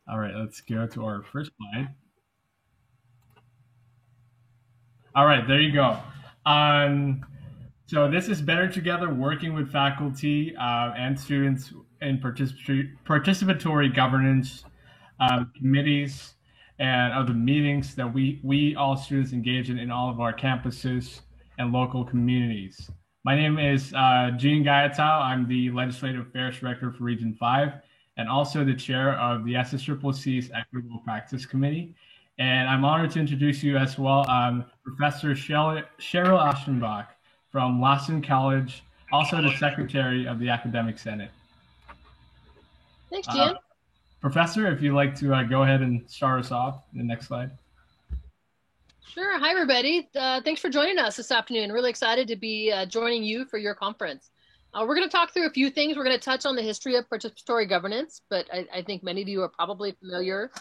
All right, let's go to our first slide. All right, there you go. Um, so this is Better Together, working with faculty and students in participatory governance committees and other meetings that we all students engage in all of our campuses and local communities. My name is Gene Gayatao. I'm the Legislative Affairs Director for Region 5 and also the chair of the SSCCC's Equitable Practice Committee. And I'm honored to introduce you as well, Professor Cheryl Aschenbach from Lawson College, also the Secretary of the Academic Senate. Thanks, Uh, Jan. Professor, if you'd like to go ahead and start us off in the next slide. Sure. Hi, everybody. Thanks for joining us this afternoon. Really excited to be joining you for your conference. We're going to talk through a few things. We're going to touch on the history of participatory governance, but I think many of you are probably familiar.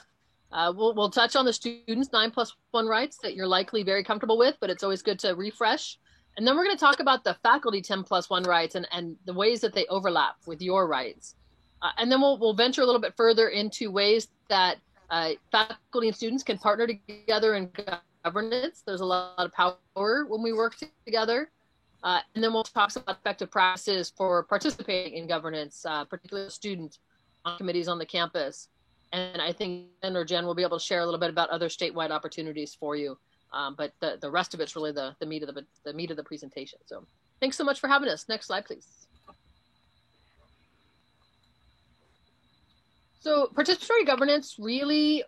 We'll touch on the students' 9+1 rights that you're likely very comfortable with, but it's always good to refresh. And then we're going to talk about the faculty 10+1 rights and the ways that they overlap with your rights. And then we'll venture a little bit further into ways that faculty and students can partner together in governance. There's a lot of power when we work together. And then we'll talk about effective practices for participating in governance, particularly students on committees on the campus. And I think Ben or Jen will be able to share a little bit about other statewide opportunities for you. But the rest of it's really the meat of the presentation. So thanks so much for having us. Next slide, please. So participatory governance really,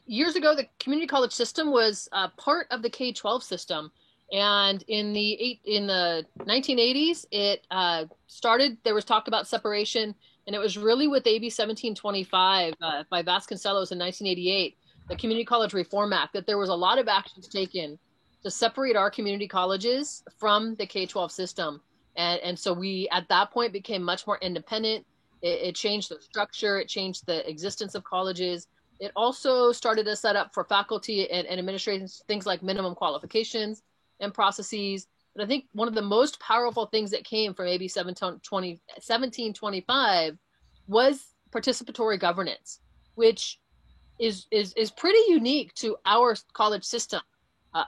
years ago, the community college system was part of the K-12 system. And in the 1980s, it started, there was talk about separation, and it was really with AB 1725 by Vasconcelos in 1988, the Community College Reform Act, that there was a lot of actions taken to separate our community colleges from the K-12 system. And so we, at that point, became much more independent. It changed the structure, it changed the existence of colleges. It also started to set up for faculty and administrators things like minimum qualifications and processes. But I think one of the most powerful things that came from AB 1725 was participatory governance, which is pretty unique to our college system.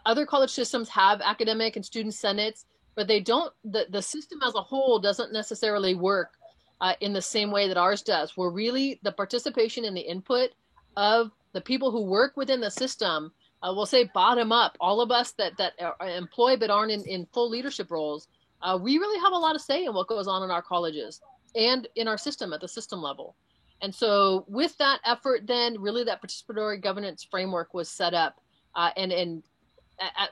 Other college systems have academic and student senates, but they don't, the system as a whole doesn't necessarily work in the same way that ours does, where really the participation and the input of the people who work within the system, we'll say bottom up, all of us that are employed but aren't in full leadership roles, we really have a lot of say in what goes on in our colleges and in our system at the system level. And so with that effort, then really that participatory governance framework was set up.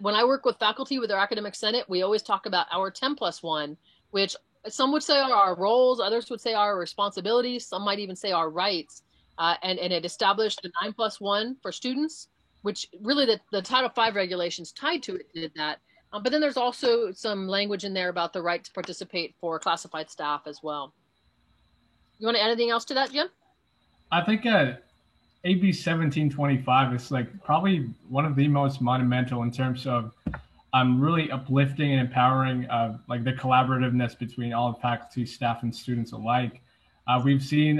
When I work with faculty with our academic senate, we always talk about our 10+1, which some would say are our roles, others would say our responsibilities, some might even say our rights. And it established the 9+1 for students, which really the Title V regulations tied to it did that. But then there's also some language in there about the right to participate for classified staff as well. You want to add anything else to that, Jim? I think AB 1725 is like probably one of the most monumental in terms of really uplifting and empowering like the collaborativeness between all faculty, staff, and students alike. We've seen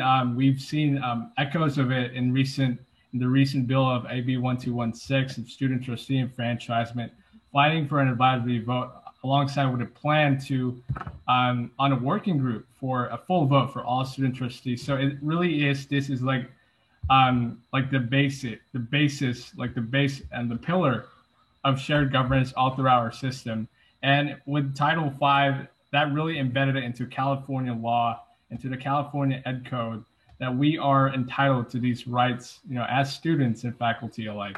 echoes of it in the recent bill of AB 1216 of student trustee enfranchisement, fighting for an advisory vote alongside with a plan to on a working group for a full vote for all student trustees. So it really is. This is like the base and the pillar of shared governance all throughout our system. And with Title V, that really embedded it into California law, into the California Ed Code, that we are entitled to these rights, as students and faculty alike.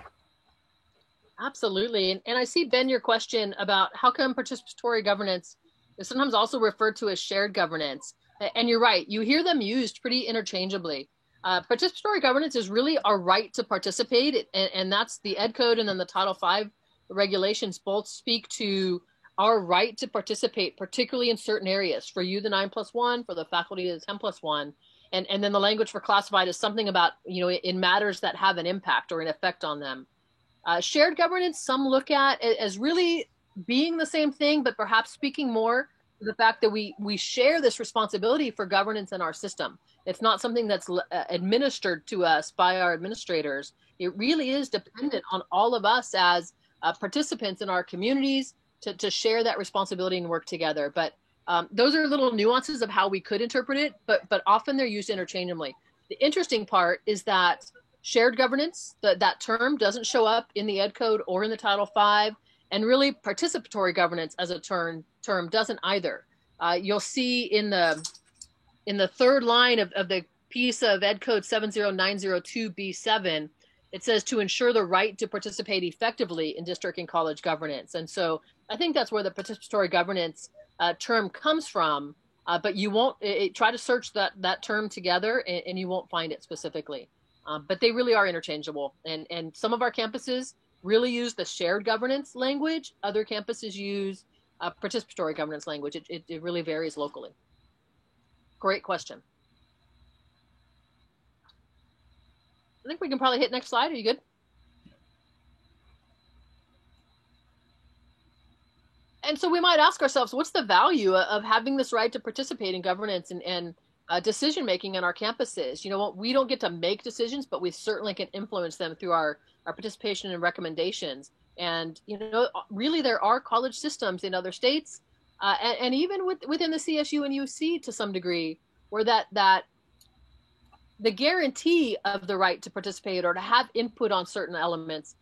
Absolutely. And I see, Ben, your question about how come participatory governance is sometimes also referred to as shared governance. And you're right, you hear them used pretty interchangeably. Participatory governance is really our right to participate, and that's the Ed Code and then the Title V regulations both speak to our right to participate, particularly in certain areas. For you, the 9+1, for the faculty, the 10+1. And then the language for classified is something about, in matters that have an impact or an effect on them. Shared governance, some look at as really being the same thing, but perhaps speaking more the fact that we share this responsibility for governance in our system. It's not something that's administered to us by our administrators. It really is dependent on all of us as participants in our communities to share that responsibility and work together. But those are little nuances of how we could interpret it, but often they're used interchangeably. The interesting part is that shared governance, that term doesn't show up in the Ed Code or in the Title V, and really participatory governance as a term doesn't either. You'll see in the third line of the piece of Ed Code 70902B7, it says to ensure the right to participate effectively in district and college governance. And so I think that's where the participatory governance term comes from, but you won't, try to search that term together and you won't find it specifically. But they really are interchangeable. And some of our campuses really use the shared governance language. Other campuses use participatory governance language. It really varies locally. Great question. I think we can probably hit next slide. Are you good? And so we might ask ourselves, what's the value of having this right to participate in governance and decision making on our campuses? You know what, we don't get to make decisions, but we certainly can influence them through our participation and recommendations. And you know, really, there are college systems in other states, and even within the CSU and UC to some degree, where that the guarantee of the right to participate or to have input on certain elements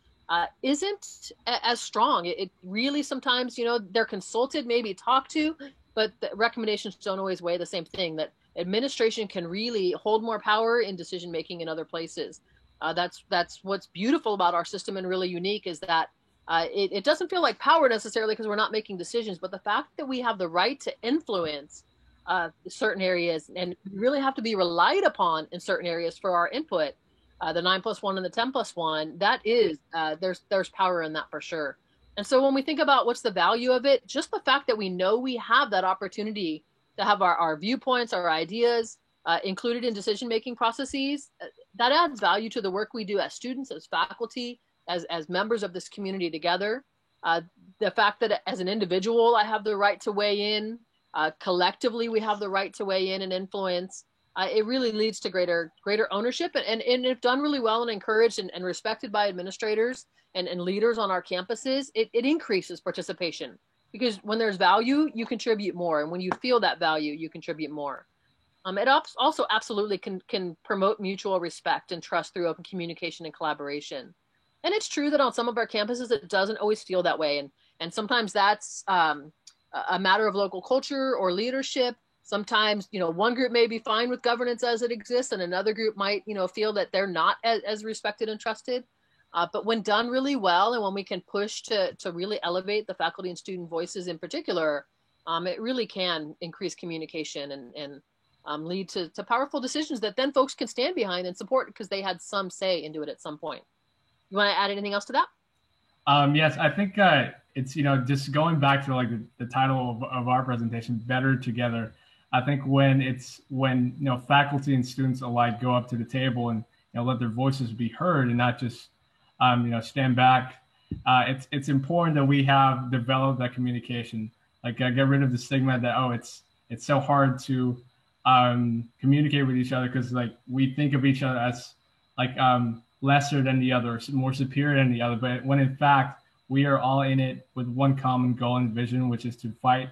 isn't as strong. It really sometimes, you know, they're consulted, maybe talked to, but the recommendations don't always weigh the same thing. That administration can really hold more power in decision making in other places. That's what's beautiful about our system and really unique, is that it doesn't feel like power necessarily because we're not making decisions, but the fact that we have the right to influence certain areas and really have to be relied upon in certain areas for our input, the 9+1 and the 10+1, that is, there's power in that for sure. And so when we think about what's the value of it, just the fact that we know we have that opportunity to have our viewpoints, our ideas included in decision-making processes, that adds value to the work we do as students, as faculty, as members of this community together. The fact that as an individual, I have the right to weigh in, collectively, we have the right to weigh in and influence. It really leads to greater ownership, and if done really well and encouraged and respected by administrators and leaders on our campuses, it increases participation, because when there's value, you contribute more, and when you feel that value, you contribute more. It also absolutely can promote mutual respect and trust through open communication and collaboration. And it's true that on some of our campuses, it doesn't always feel that way, and sometimes that's a matter of local culture or leadership. Sometimes, you know, one group may be fine with governance as it exists, and another group might, you know, feel that they're not as respected and trusted. But when done really well, and when we can push to really elevate the faculty and student voices in particular, it really can increase communication and lead to powerful decisions that then folks can stand behind and support because they had some say into it at some point. You want to add anything else to that? Yes, I think it's, you know, just going back to like the title of our presentation, Better Together. I think when you know, faculty and students alike go up to the table and, you know, let their voices be heard and not just you know, stand back. It's important that we have developed that communication, like get rid of the stigma that, oh, it's so hard to communicate with each other because like we think of each other as like lesser than the other, more superior than the other, but when in fact we are all in it with one common goal and vision, which is to fight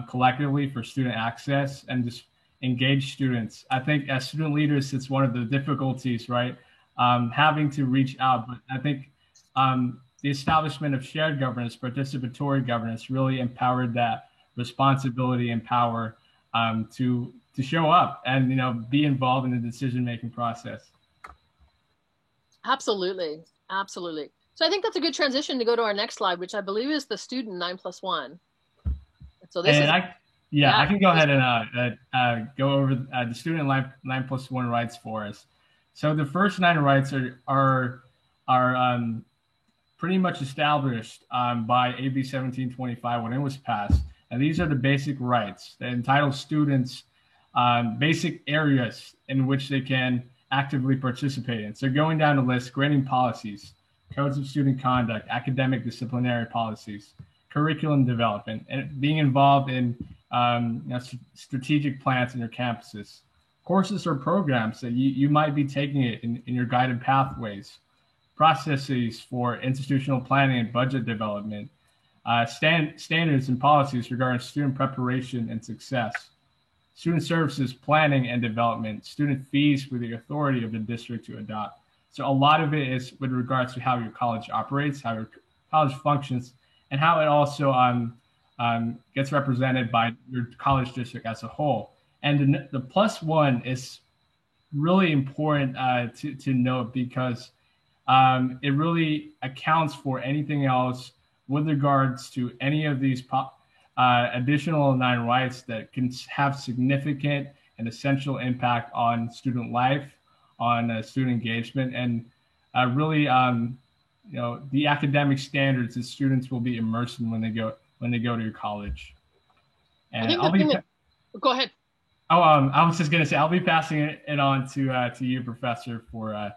collectively for student access and just engage students. I think as student leaders, it's one of the difficulties, right? Having to reach out, but I think the establishment of shared governance, participatory governance, really empowered that responsibility and power to show up and, you know, be involved in the decision-making process. Absolutely. Absolutely. So I think that's a good transition to go to our next slide, which I believe is the student 9+1. So this I can go ahead and go over the student 9+1 rights for us. So the first 9 rights are pretty much established by AB 1725 when it was passed. And these are the basic rights that entitle students basic areas in which they can actively participate in. So going down the list, grading policies, codes of student conduct, academic disciplinary policies, curriculum development, and being involved in strategic plans in your campuses, courses or programs that you might be taking it in your guided pathways, processes for institutional planning and budget development, standards and policies regarding student preparation and success, student services planning and development, student fees for the authority of the district to adopt. So a lot of it is with regards to how your college operates, how your college functions, and how it also gets represented by your college district as a whole. And the plus one is really important to note because it really accounts for anything else with regards to any of these additional 9 rights that can have significant and essential impact on student life, on student engagement, and really, the academic standards that students will be immersed in when they go to your college. And I think go ahead. Oh, I was just gonna say I'll be passing it on to you, Professor, for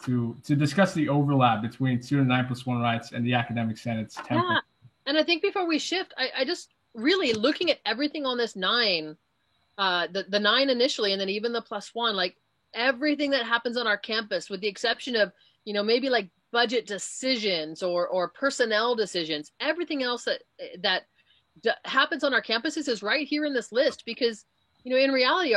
to discuss the overlap between student 9+1 rights and the academic senate's 10. Yeah, and I think before we shift, I just really looking at everything on this 9, the 9 initially, and then even the +1, like everything that happens on our campus, with the exception of maybe like budget decisions or personnel decisions, everything else that happens on our campuses is right here in this list because in reality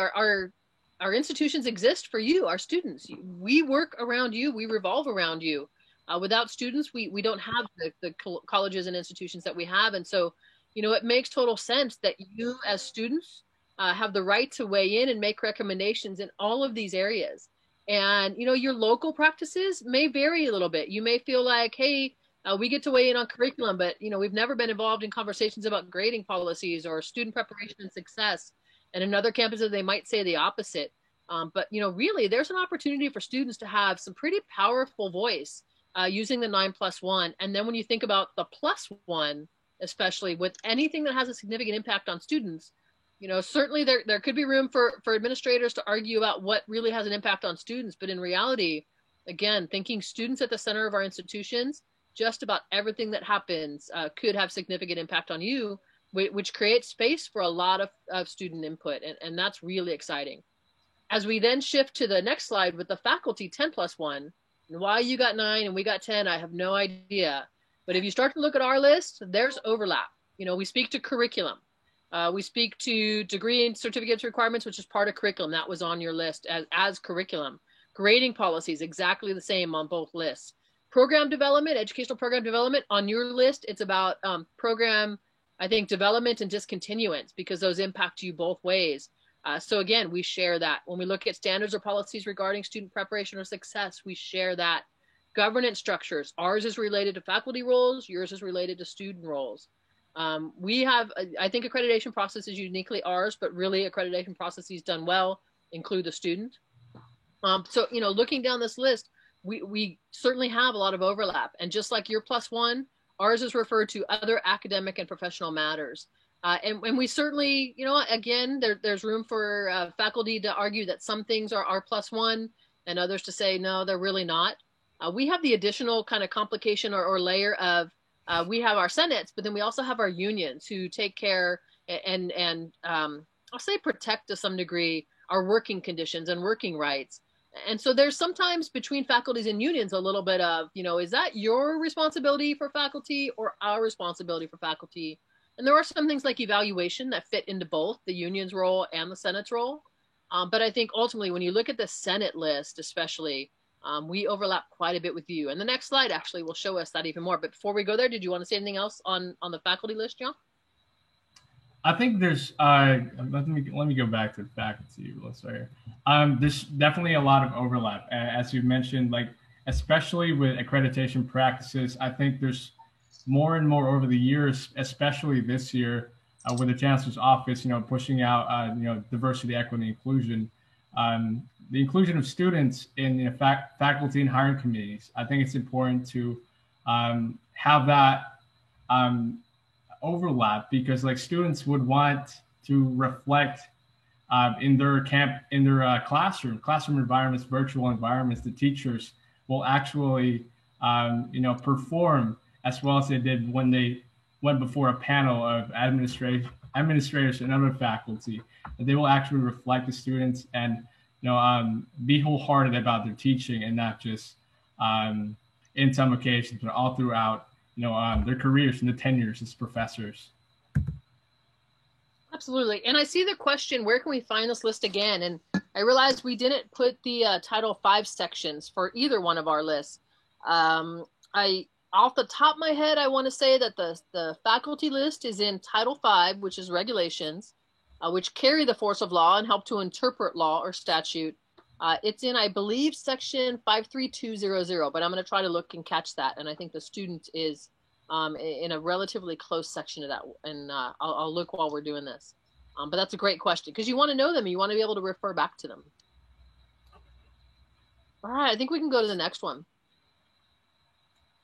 our institutions exist for you, our students. We work around you, we revolve around you. Without students, we don't have the colleges and institutions that we have. And so, it makes total sense that you as students have the right to weigh in and make recommendations in all of these areas. And, your local practices may vary a little bit. You may feel like, hey, we get to weigh in on curriculum, but, we've never been involved in conversations about grading policies or student preparation and success. And in other campuses, they might say the opposite. But, really, there's an opportunity for students to have some pretty powerful voice using the 9+1. And then when you think about the +1, especially with anything that has a significant impact on students, certainly there could be room for administrators to argue about what really has an impact on students. But in reality, again, thinking students at the center of our institutions, just about everything that happens could have significant impact on you, which creates space for a lot of student input. And that's really exciting. As we then shift to the next slide with the faculty 10+1, and why you got 9 and we got 10, I have no idea. But if you start to look at our list, there's overlap. We speak to curriculum. We speak to degree and certificates requirements, which is part of curriculum. That was on your list as curriculum. Grading policies, exactly the same on both lists. Program development, educational program development, on your list, it's about program, I think, development and discontinuance, because those impact you both ways. So again, we share that. When we look at standards or policies regarding student preparation or success, we share that. Governance structures, ours is related to faculty roles, yours is related to student roles. We have, I think accreditation process is uniquely ours, but really accreditation processes done well include the student. So, looking down this list, we certainly have a lot of overlap. And just like your +1, ours is referred to other academic and professional matters. And we certainly, again, there's room for faculty to argue that some things are our +1 and others to say, no, they're really not. We have the additional kind of complication or layer of we have our senates, but then we also have our unions who take care and I'll say protect to some degree our working conditions and working rights. And so there's sometimes between faculties and unions a little bit of, is that your responsibility for faculty or our responsibility for faculty? And there are some things like evaluation that fit into both the union's role and the Senate's role. But I think ultimately, when you look at the Senate list, especially, we overlap quite a bit with you. And the next slide actually will show us that even more. But before we go there, did you want to say anything else on the faculty list, John? I think there's, let me go back to the faculty list right here. There's definitely a lot of overlap. As you mentioned, like, especially with accreditation practices, I think there's more and more over the years, especially this year, with the Chancellor's office, pushing out, diversity, equity, inclusion, the inclusion of students in faculty and hiring committees. I think it's important to have that overlap, because like students would want to reflect in their classroom environments, virtual environments, the teachers will actually perform as well as they did when they went before a panel of administrators and other faculty, that they will actually reflect the students and be wholehearted about their teaching and not just in some occasions, but all throughout their careers and the tenures as professors. Absolutely. And I see the question, where can we find this list again? And I realized we didn't put the Title V sections for either one of our lists. Off the top of my head, I want to say that the faculty list is in Title V, which is regulations, which carry the force of law and help to interpret law or statute. It's in, I believe, section 53200, but I'm going to try to look and catch that. And I think the student is in a relatively close section of that. And I'll look while we're doing this. But that's a great question because you want to know them. You want to be able to refer back to them. All right, I think we can go to the next one.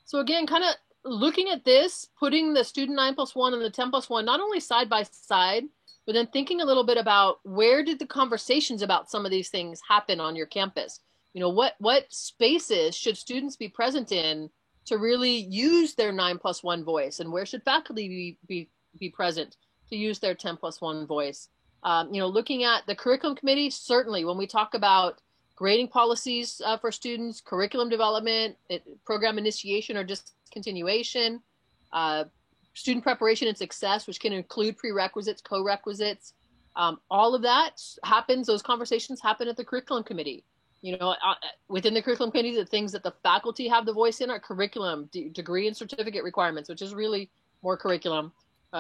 So again, kind of looking at this, putting the student 9+1 and the 10+1, not only side by side, but then thinking a little bit about where did the conversations about some of these things happen on your campus? What spaces should students be present in to really use their 9+1 voice, and where should faculty be present to use their 10+1 voice? Looking at the curriculum committee, certainly when we talk about grading policies for students, curriculum development, program initiation or discontinuation, student preparation and success, which can include prerequisites, co-requisites. All of that happens, those conversations happen at the curriculum committee. Within the curriculum committee, the things that the faculty have the voice in are curriculum, degree and certificate requirements, which is really more curriculum,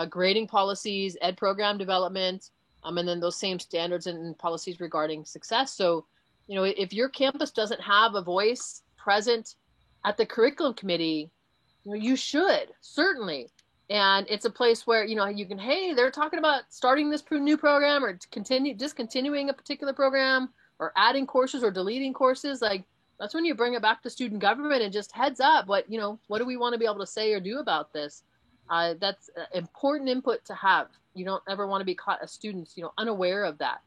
grading policies, ed program development, and then those same standards and policies regarding success. So, if your campus doesn't have a voice present at the curriculum committee, you should, certainly. And it's a place where, you can, hey, they're talking about starting this new program or discontinuing a particular program or adding courses or deleting courses. Like, that's when you bring it back to student government and just heads up, what do we want to be able to say or do about this? That's important input to have. You don't ever want to be caught as students, unaware of that.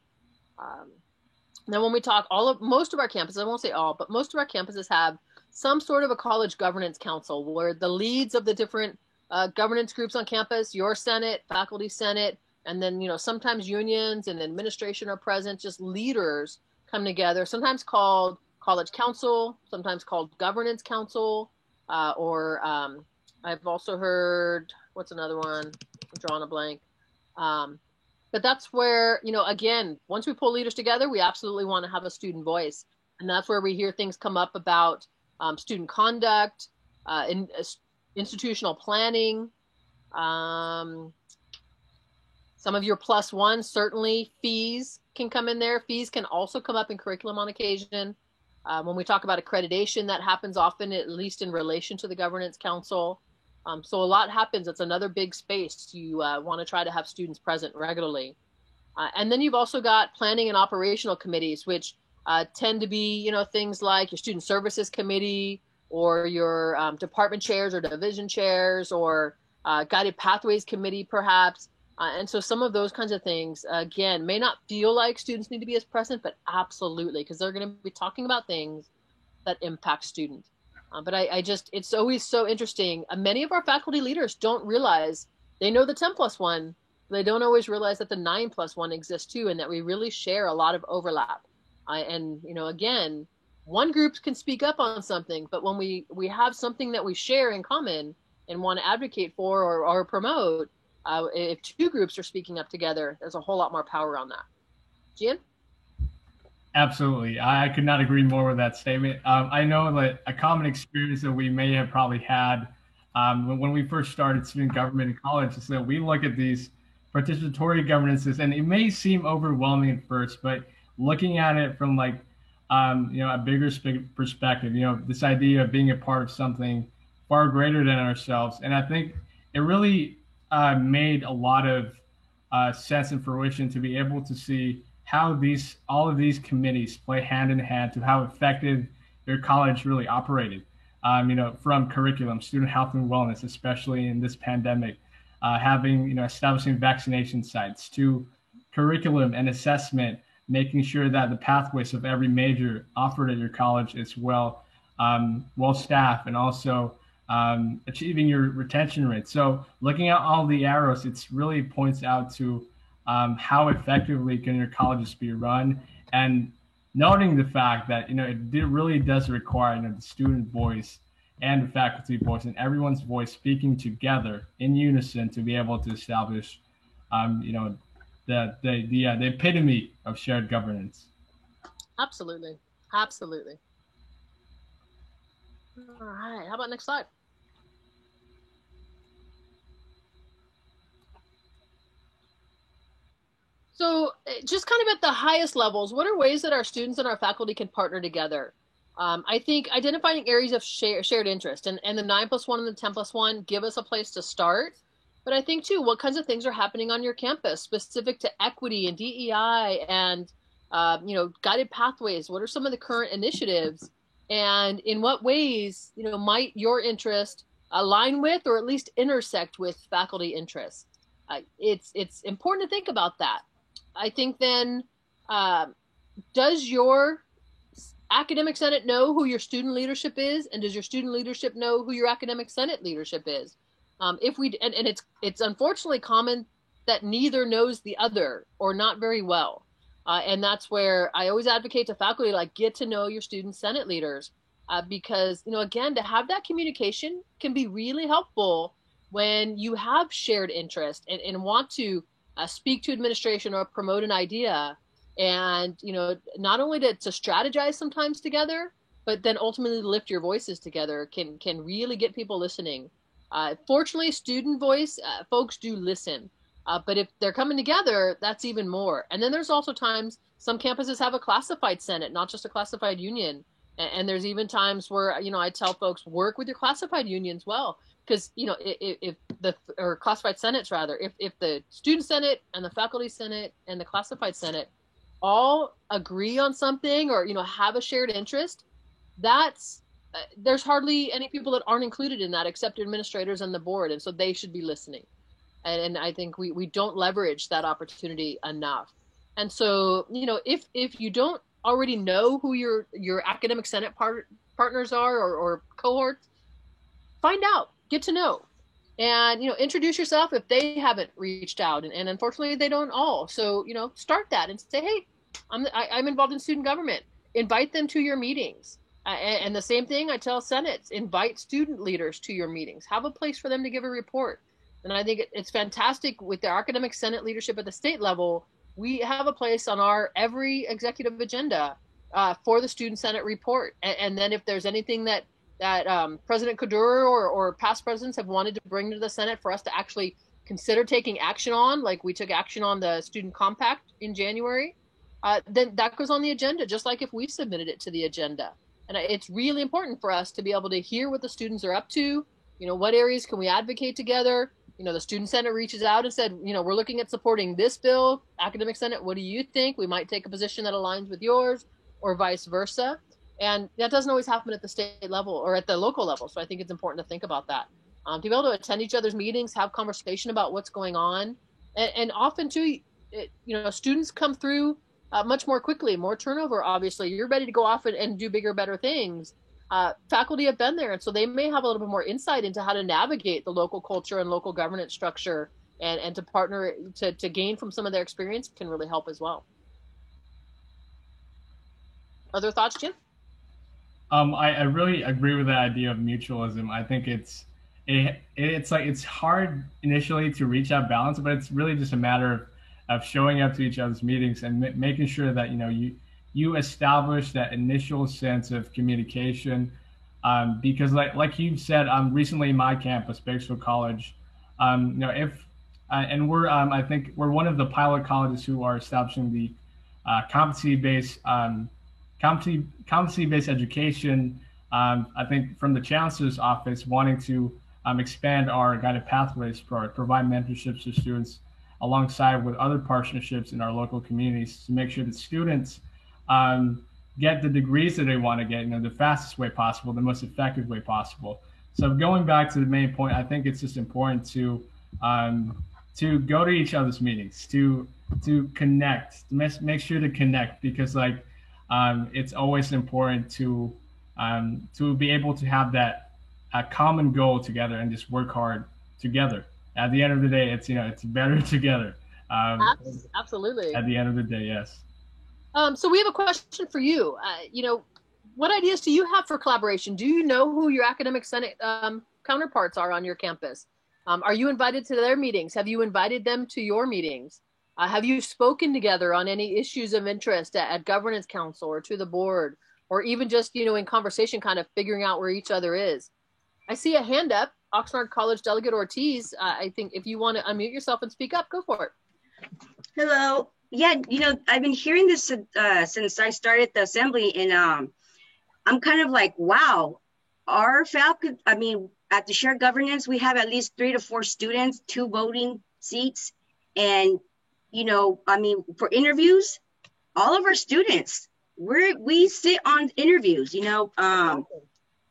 Now, when we talk, most of our campuses, I won't say all, but most of our campuses have some sort of a college governance council where the leads of the different governance groups on campus, your Senate, faculty Senate, and then, sometimes unions and administration are present, just leaders come together, sometimes called college council, sometimes called governance council, or I've also heard, what's another one? I'm drawing a blank. But that's where, again, once we pull leaders together, we absolutely want to have a student voice. And that's where we hear things come up about student conduct, institutional planning, some of your +1, certainly fees can come in there. Fees can also come up in curriculum on occasion. When we talk about accreditation, that happens often, at least in relation to the governance council. So a lot happens. It's another big space. You want to try to have students present regularly. And then you've also got planning and operational committees, which tend to be, things like your student services committee or your department chairs or division chairs or guided pathways committee, perhaps. And so some of those kinds of things, again, may not feel like students need to be as present, but absolutely, because they're going to be talking about things that impact students. But it's always so interesting. Many of our faculty leaders don't realize, they know the 10+1, they don't always realize that the 9+1 exists too, and that we really share a lot of overlap. And, again, one group can speak up on something, but when we have something that we share in common and want to advocate for or promote, if two groups are speaking up together, there's a whole lot more power on that. Gian? Absolutely. I could not agree more with that statement. I know that a common experience that we may have probably had when we first started student government in college is that we look at these participatory governances, and it may seem overwhelming at first, but looking at it from a bigger perspective, this idea of being a part of something far greater than ourselves. And I think it really made a lot of sense and fruition to be able to see how all of these committees play hand in hand to how effective your college really operated. From curriculum, student health and wellness, especially in this pandemic, establishing vaccination sites, to curriculum and assessment, making sure that the pathways of every major offered at your college is well staffed, and also achieving your retention rate. So looking at all the arrows, it's really points out to how effectively can your colleges be run, and noting the fact that really does require the student voice and the faculty voice and everyone's voice speaking together in unison to be able to establish you know the epitome of shared governance. Absolutely. Absolutely. All right. How about next slide? So just kind of at the highest levels, what are ways that our students and our faculty can partner together? I think identifying areas of shared interest and the 9+1 and the 10+1 give us a place to start. But I think too, what kinds of things are happening on your campus specific to equity and DEI and guided pathways? What are some of the current initiatives? And in what ways, might your interest align with or at least intersect with faculty interests? It's important to think about that. I think then, does your academic senate know who your student leadership is, and does your student leadership know who your academic senate leadership is? If we and it's unfortunately common that neither knows the other or not very well, and that's where I always advocate to faculty, like, get to know your student senate leaders, because again, to have that communication can be really helpful when you have shared interest and want to speak to administration or promote an idea, and not only to strategize sometimes together, but then ultimately lift your voices together can really get people listening. Fortunately, student voice folks do listen, but if they're coming together, that's even more. And then there's also times some campuses have a classified senate, not just a classified union, and there's even times where I tell folks, work with your classified unions well, because if the or classified senates rather, if the student senate and the faculty senate and the classified senate all agree on something or have a shared interest, that's there's hardly any people that aren't included in that except administrators and the board, and so they should be listening. And I think we don't leverage that opportunity enough. And so if you don't already know who your academic senate partners are or cohorts, find out, get to know, and introduce yourself if they haven't reached out, and unfortunately they don't all. So start that and say, hey, I'm involved in student government. Invite them to your meetings, and the same thing I tell senates: invite student leaders to your meetings. Have a place for them to give a report. And I think it's fantastic with the academic senate leadership at the state level. We have a place on our every executive agenda for the student senate report, and then if there's anything that President Kadura or past presidents have wanted to bring to the Senate for us to actually consider taking action on, like we took action on the student compact in January, then that goes on the agenda, just like if we submitted it to the agenda. And it's really important for us to be able to hear what the students are up to. What areas can we advocate together? The Student Senate reaches out and said, we're looking at supporting this bill. Academic Senate, what do you think? We might take a position that aligns with yours, or vice versa. And that doesn't always happen at the state level or at the local level. So I think it's important to think about that. To be able to attend each other's meetings, have conversation about what's going on. And often too, students come through much more quickly, more turnover, obviously. You're ready to go off and do bigger, better things. Faculty have been there, and so they may have a little bit more insight into how to navigate the local culture and local governance structure, and to partner to gain from some of their experience can really help as well. Other thoughts, Jim? I really agree with the idea of mutualism. I think it's like it's hard initially to reach that balance, but it's really just a matter of showing up to each other's meetings and making sure that you establish that initial sense of communication. Because like you've said, recently my campus, Bakersfield College, if and we're I think we're one of the pilot colleges who are establishing the competency-based competency-based education. I think from the chancellor's office wanting to expand our guided pathways, provide mentorships to students alongside with other partnerships in our local communities to make sure that students get the degrees that they want to get, the fastest way possible, the most effective way possible. So going back to the main point, I think it's just important to go to each other's meetings, to connect, to make sure to connect, because it's always important to be able to have that a common goal together and just work hard together. At the end of the day, it's better together. Absolutely. At the end of the day, yes. So we have a question for you. What ideas do you have for collaboration? Do you know who your academic senate counterparts are on your campus? Are you invited to their meetings? Have you invited them to your meetings? Have you spoken together on any issues of interest at governance council or to the board, or even just, in conversation, kind of figuring out where each other is? I see a hand up. Oxnard College Delegate Ortiz, I think if you want to unmute yourself and speak up, go for it. Hello. Yeah, I've been hearing this since I started the assembly, and I'm kind of like, wow, our faculty, at the shared governance, we have at least 3 to 4 students, 2 voting seats. And, for interviews, all of our students, we sit on interviews,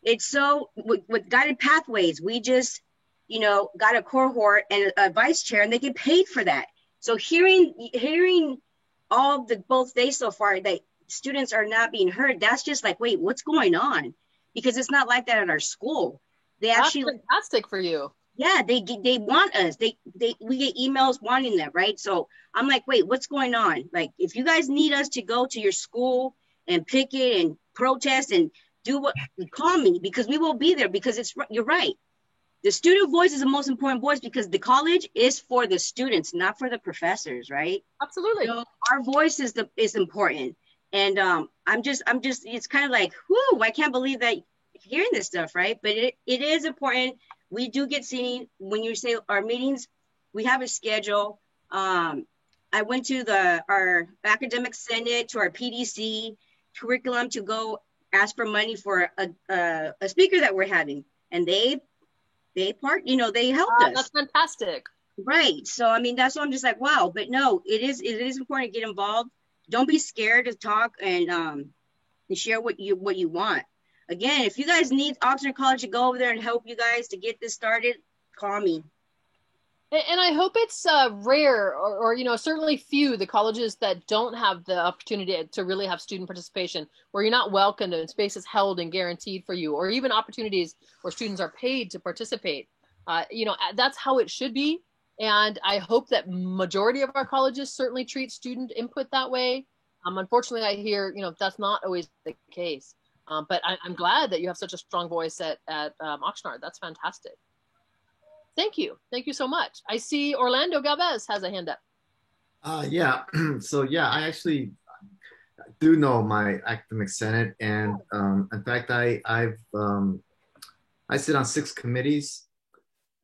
it's so, with guided pathways, we just, got a cohort and a vice chair, and they get paid for that. So hearing all the both days so far that students are not being heard, that's just like, wait, what's going on? Because it's not like that at our school. They actually, that's fantastic for you. Yeah, they want us. We get emails wanting them, right? So I'm like, wait, what's going on? Like, if you guys need us to go to your school and picket and protest and do what, call me, because we will be there, because you're right. The student voice is the most important voice, because the college is for the students, not for the professors, right? Absolutely. So our voice is important. And I'm just, it's kind of like, whoo, I can't believe that hearing this stuff, right? But it is important. We do get seen when you say our meetings, we have a schedule. I went to our academic senate, to our PDC curriculum, to go ask for money for a speaker that we're having. And they helped us. That's fantastic. Right. So, that's why I'm just like, wow. But no, it is important to get involved. Don't be scared to talk and share what you want. Again, if you guys need Oxnard College to go over there and help you guys to get this started, call me. And I hope it's rare or certainly few, the colleges that don't have the opportunity to really have student participation, where you're not welcomed and space is held and guaranteed for you, or even opportunities where students are paid to participate. That's how it should be. And I hope that majority of our colleges certainly treat student input that way. Unfortunately, I hear, that's not always the case. But I'm glad that you have such a strong voice at Oxnard. That's fantastic. Thank you. Thank you so much. I see Orlando Galvez has a hand up. Yeah. So yeah, I actually do know my academic senate, and in fact, I sit on 6 committees,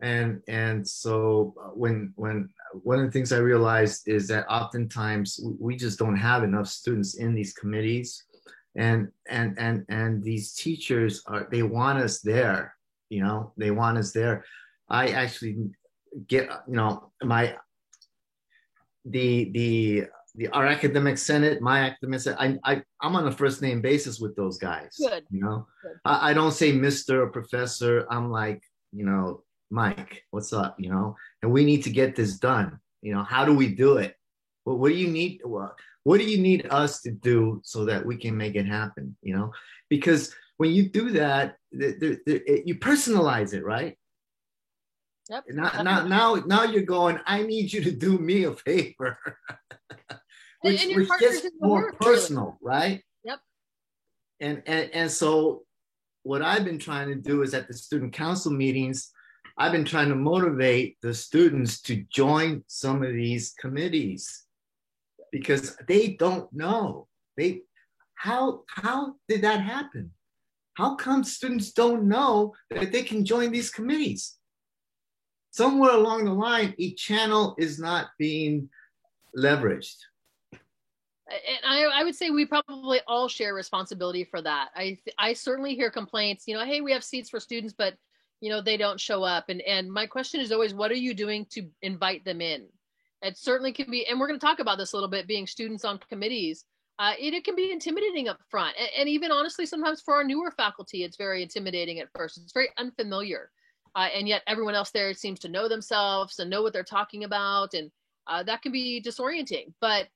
and so when one of the things I realized is that oftentimes we just don't have enough students in these committees. And these teachers they want us there, they want us there. I actually get, our academic senate, my academic senate, I'm on a first name basis with those guys. Good. Good. I don't say Mr. or Professor. I'm like, Mike, what's up? And we need to get this done. How do we do it? Well, what do you need? What do you need us to do so that we can make it happen? Because when you do that, you personalize it, right? Yep. Now you're going, I need you to do me a favor, which gets more personal, right? Yep. And so what I've been trying to do is at the student council meetings, I've been trying to motivate the students to join some of these committees, because they don't know. How did that happen? How come students don't know that they can join these committees? Somewhere along the line, each channel is not being leveraged. And I would say we probably all share responsibility for that. I certainly hear complaints, hey, we have seats for students, but they don't show up. And my question is always, what are you doing to invite them in? It certainly can be, and we're going to talk about this a little bit, being students on committees. It can be intimidating up front. And even honestly, sometimes for our newer faculty, it's very intimidating at first. It's very unfamiliar. And yet everyone else there seems to know themselves and know what they're talking about. And that can be disorienting. But,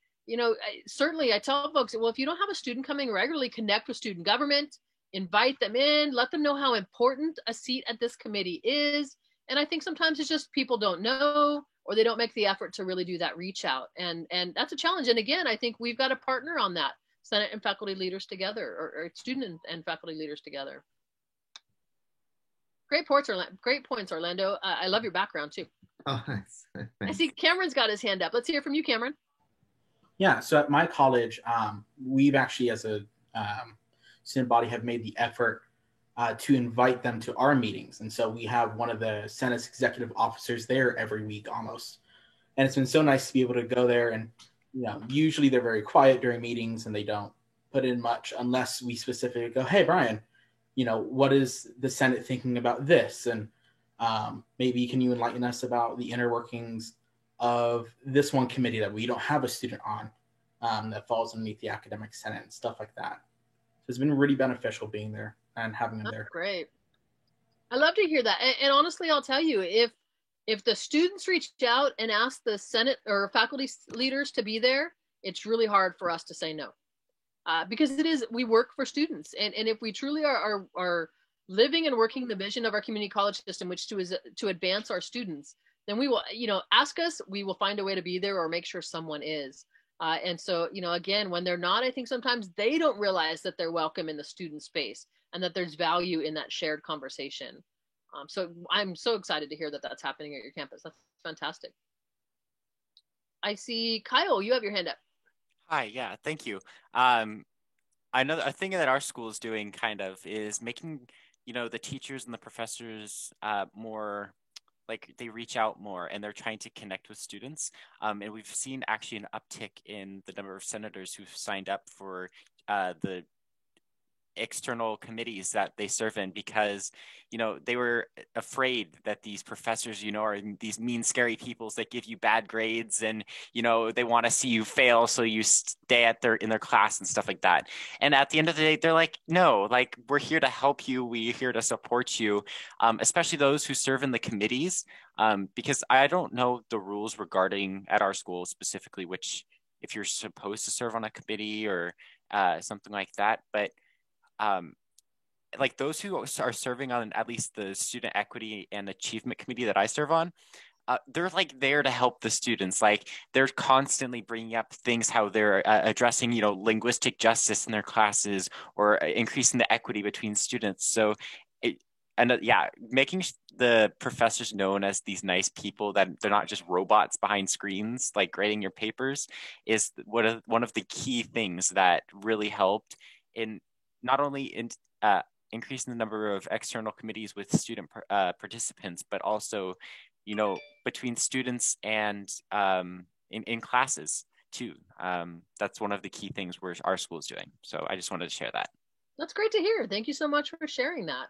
certainly I tell folks, well, if you don't have a student coming regularly, connect with student government, invite them in, let them know how important a seat at this committee is. And I think sometimes it's just people don't know, or they don't make the effort to really do that reach out. And that's a challenge. And again, I think we've got to partner on that, Senate and faculty leaders together, or student and faculty leaders together. Great points, Orlando. I love your background too. Oh, thanks. I see Cameron's got his hand up. Let's hear from you, Cameron. Yeah, so at my college, we've actually, as a student body, have made the effort to invite them to our meetings. And so we have one of the Senate's executive officers there every week almost. And it's been so nice to be able to go there. And, you know, usually they're very quiet during meetings and they don't put in much unless we specifically go, hey, Brian, you know, what is the Senate thinking about this? And maybe can you enlighten us about the inner workings of this one committee that we don't have a student on that falls underneath the academic senate and stuff like that. So it's been really beneficial being there and having them That's there. Great. I love to hear that. And honestly, I'll tell you, if the students reached out and asked the Senate or faculty leaders to be there, it's really hard for us to say no. Because we work for students. And if we truly are living and working the vision of our community college system, which to advance our students, then we will, you know, ask us, we will find a way to be there or make sure someone is. And so, you know, again, when they're not, I think sometimes they don't realize that they're welcome in the student space and that there's value in that shared conversation. So I'm so excited to hear that that's happening at your campus. That's fantastic. I see Kyle, you have your hand up. Hi, yeah, thank you. Another thing that our school is doing kind of is making, you know, the teachers and the professors more, like they reach out more and they're trying to connect with students. And we've seen actually an uptick in the number of senators who've signed up for the external committees that they serve in, because, you know, they were afraid that these professors, you know, are these mean, scary people that give you bad grades and, you know, they want to see you fail so you stay in their class and stuff like that. And at the end of the day, they're like, no, like, we're here to help you. We're here to support you, especially those who serve in the committees, because I don't know the rules regarding at our school specifically, which if you're supposed to serve on a committee or something like that, but like those who are serving on at least the student equity and achievement committee that I serve on, they're like there to help the students. Like they're constantly bringing up things, how they're addressing, you know, linguistic justice in their classes or increasing the equity between students. So making the professors known as these nice people, that they're not just robots behind screens, like grading your papers, is one of the key things that really helped in not only in increasing the number of external committees with student participants, but also, you know, between students and in classes too. That's one of the key things our school is doing. So I just wanted to share that. That's great to hear. Thank you so much for sharing that.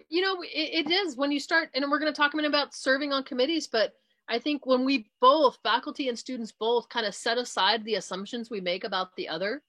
You know, it is when you start, and we're going to talk a minute about serving on committees, but I think when we both, faculty and students both, kind of set aside the assumptions we make about the other,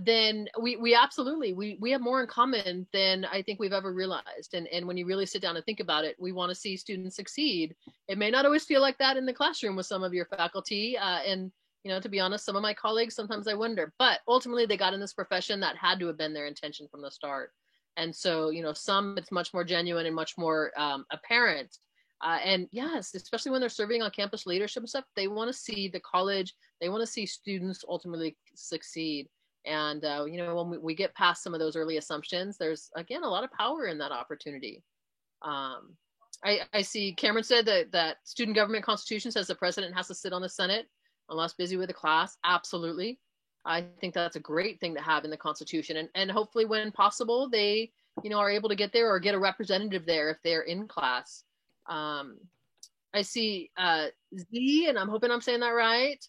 then we absolutely, we have more in common than I think we've ever realized. And when you really sit down and think about it, we want to see students succeed. It may not always feel like that in the classroom with some of your faculty. And, you know, to be honest, some of my colleagues, sometimes I wonder, but ultimately they got in this profession that had to have been their intention from the start. And so, you know, some it's much more genuine and much more apparent. And yes, especially when they're serving on campus leadership and stuff, they want to see the college, they want to see students ultimately succeed. And, you know, when we get past some of those early assumptions, there's, again, a lot of power in that opportunity. I see Cameron said that student government constitution says the president has to sit on the Senate unless busy with a class. Absolutely. I think that's a great thing to have in the Constitution. And hopefully when possible, they, you know, are able to get there or get a representative there if they're in class. I see Z, and I'm hoping I'm saying that right.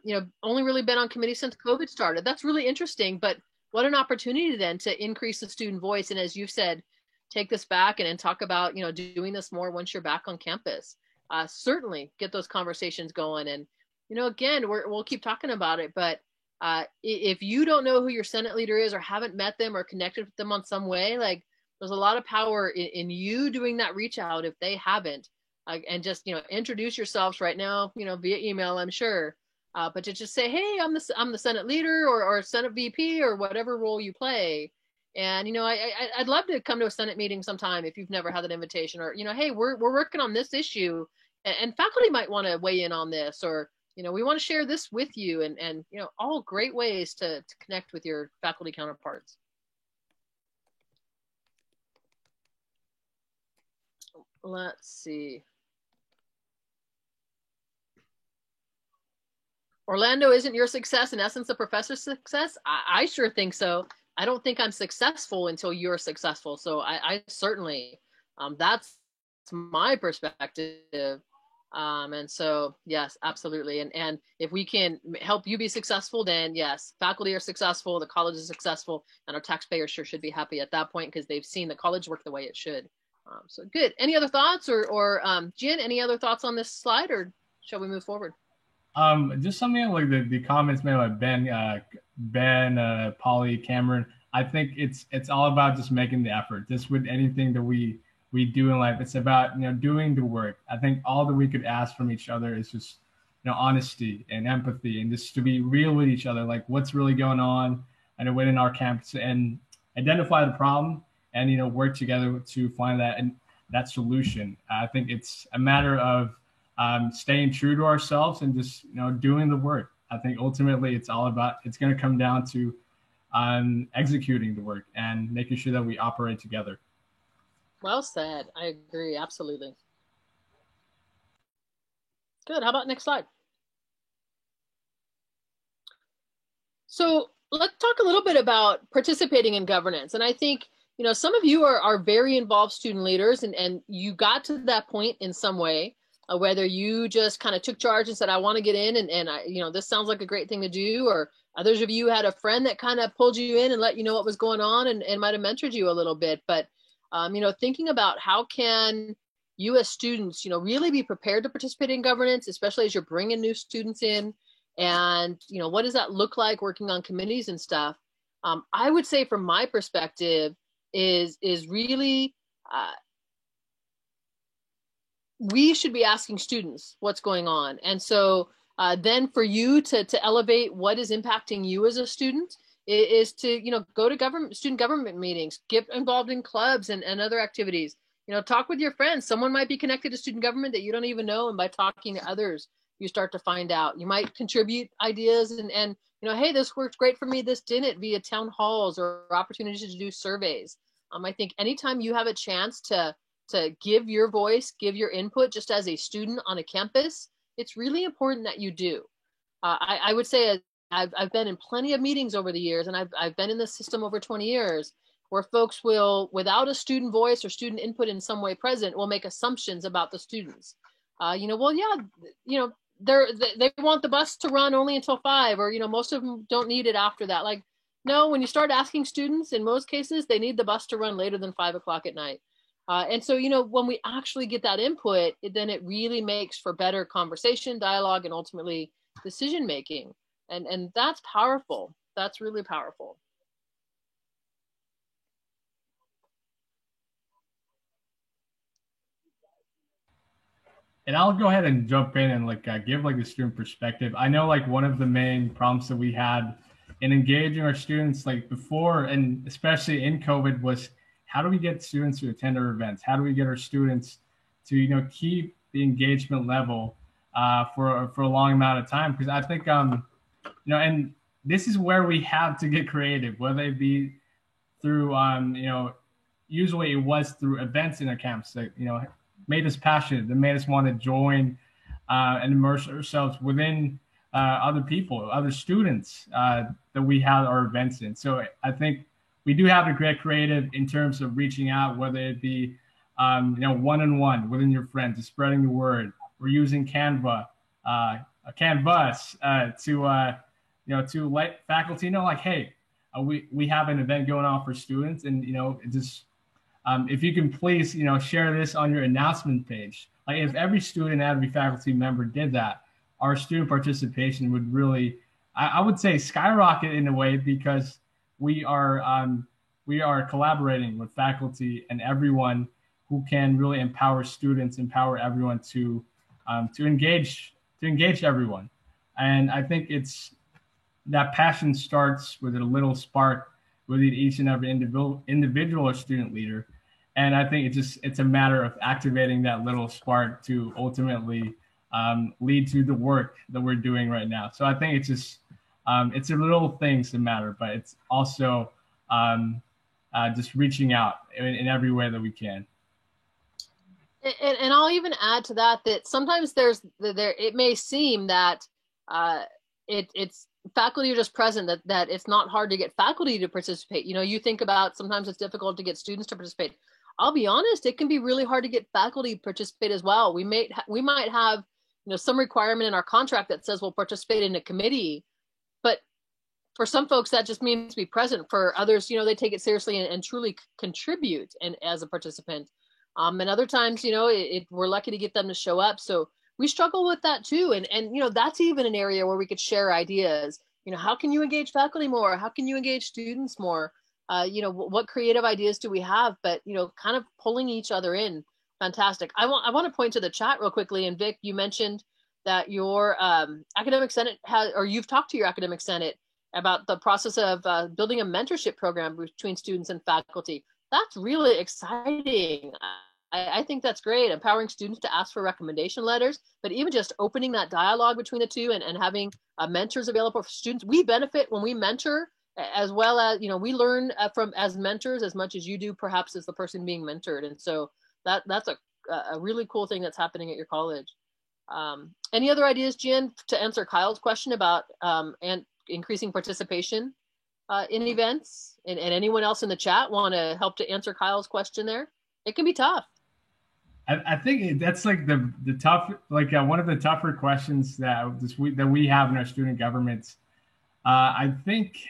You know, only really been on committee since COVID started. That's really interesting, but what an opportunity then to increase the student voice. And as you said, take this back and talk about, you know, doing this more once you're back on campus. Certainly get those conversations going. And, you know, again, we'll keep talking about it, but if you don't know who your Senate leader is or haven't met them or connected with them on some way, like there's a lot of power in you doing that reach out if they haven't, and just, you know, introduce yourselves right now, you know, via email, I'm sure, but to just say, hey, I'm the Senate leader or Senate VP or whatever role you play, And, I'd love to come to a Senate meeting sometime if you've never had that invitation, or, hey, we're working on this issue, and faculty might want to weigh in on this, or, we want to share this with you, and all great ways to connect with your faculty counterparts. Let's see. Orlando, isn't your success in essence the professor's success? I sure think so. I don't think I'm successful until you're successful. So I certainly, that's my perspective. And so, yes, absolutely. And if we can help you be successful, then yes, faculty are successful, the college is successful, and our taxpayers sure should be happy at that point because they've seen the college work the way it should. So good. Any other thoughts, or Jen, any other thoughts on this slide, or shall we move forward? Just something like the comments made by Ben, Polly, Cameron. I think it's all about just making the effort. Just with anything that we do in life, it's about doing the work. I think all that we could ask from each other is just honesty and empathy, and just to be real with each other, like what's really going on and within our campus, and identify the problem and work together to find that solution. I think it's a matter of staying true to ourselves and just doing the work. I think ultimately it's going to come down to executing the work and making sure that we operate together. Well said. I agree. Absolutely. Good. How about next slide? So let's talk a little bit about participating in governance. And I think, some of you are very involved student leaders, and you got to that point in some way, whether you just kind of took charge and said, I want to get in, and I, this sounds like a great thing to do, or others of you had a friend that kind of pulled you in and let you know what was going on, and might have mentored you a little bit. But, thinking about how can you as students, really be prepared to participate in governance, especially as you're bringing new students in, and, what does that look like working on committees and stuff? I would say from my perspective is really, we should be asking students what's going on. And so then for you to elevate what is impacting you as a student is to, go to student government meetings, get involved in clubs and other activities, talk with your friends. Someone might be connected to student government that you don't even know. And by talking to others, you start to find out. You might contribute ideas and hey, this worked great for me, this didn't, via town halls or opportunities to do surveys. I think anytime you have a chance to give your voice, give your input just as a student on a campus, it's really important that you do. I would say I've been in plenty of meetings over the years, and I've been in the system over 20 years, where folks will, without a student voice or student input in some way present, will make assumptions about the students. Well, yeah, they want the bus to run only until 5, or, most of them don't need it after that. Like, no, when you start asking students, in most cases, they need the bus to run later than 5 o'clock at night. And so, when we actually get that input, then it really makes for better conversation, dialogue, and ultimately decision-making. And that's powerful. That's really powerful. And I'll go ahead and jump in and give the student perspective. I know one of the main problems that we had in engaging our students before, and especially in COVID, was how do we get students to attend our events? How do we get our students to keep the engagement level for a long amount of time? Because I think and this is where we have to get creative, whether it be through usually it was through events in our campus that made us passionate, that made us want to join and immerse ourselves within other people, other students that we had our events in. So I think we do have to get creative in terms of reaching out, whether it be one-on-one within your friends, to spreading the word. We're using Canvas to let faculty know, hey, we have an event going on for students, and just if you can please share this on your announcement page. If every student, every faculty member did that, our student participation would really, I would say, skyrocket in a way, because we are collaborating with faculty and everyone who can really empower students, empower everyone to engage everyone. And I think it's that passion starts with a little spark within each and every individual or student leader. And I think it's a matter of activating that little spark to ultimately lead to the work that we're doing right now. So I think it's the little things that matter, but it's also just reaching out in every way that we can. And I'll even add to that sometimes it may seem that it's faculty are just present, that it's not hard to get faculty to participate. You think about sometimes it's difficult to get students to participate. I'll be honest, it can be really hard to get faculty to participate as well. We might have some requirement in our contract that says we'll participate in a committee, but for some folks that just means to be present. For others, they take it seriously and truly contribute and as a participant. And other times, we're lucky to get them to show up. So we struggle with that too. And that's even an area where we could share ideas. How can you engage faculty more? How can you engage students more? What creative ideas do we have? But, kind of pulling each other in. Fantastic. I want to point to the chat real quickly. And Vic, you mentioned that your academic senate you've talked to your academic senate about the process of building a mentorship program between students and faculty. That's really exciting. I think that's great, empowering students to ask for recommendation letters, but even just opening that dialogue between the two and having mentors available for students. We benefit when we mentor, as well as, we learn from as mentors as much as you do, perhaps as the person being mentored. And so that's a really cool thing that's happening at your college. Any other ideas, Jen, to answer Kyle's question about and increasing participation in events? And anyone else in the chat want to help to answer Kyle's question there? It can be tough. I think that's like the tough, one of the tougher questions that we have in our student governments. I think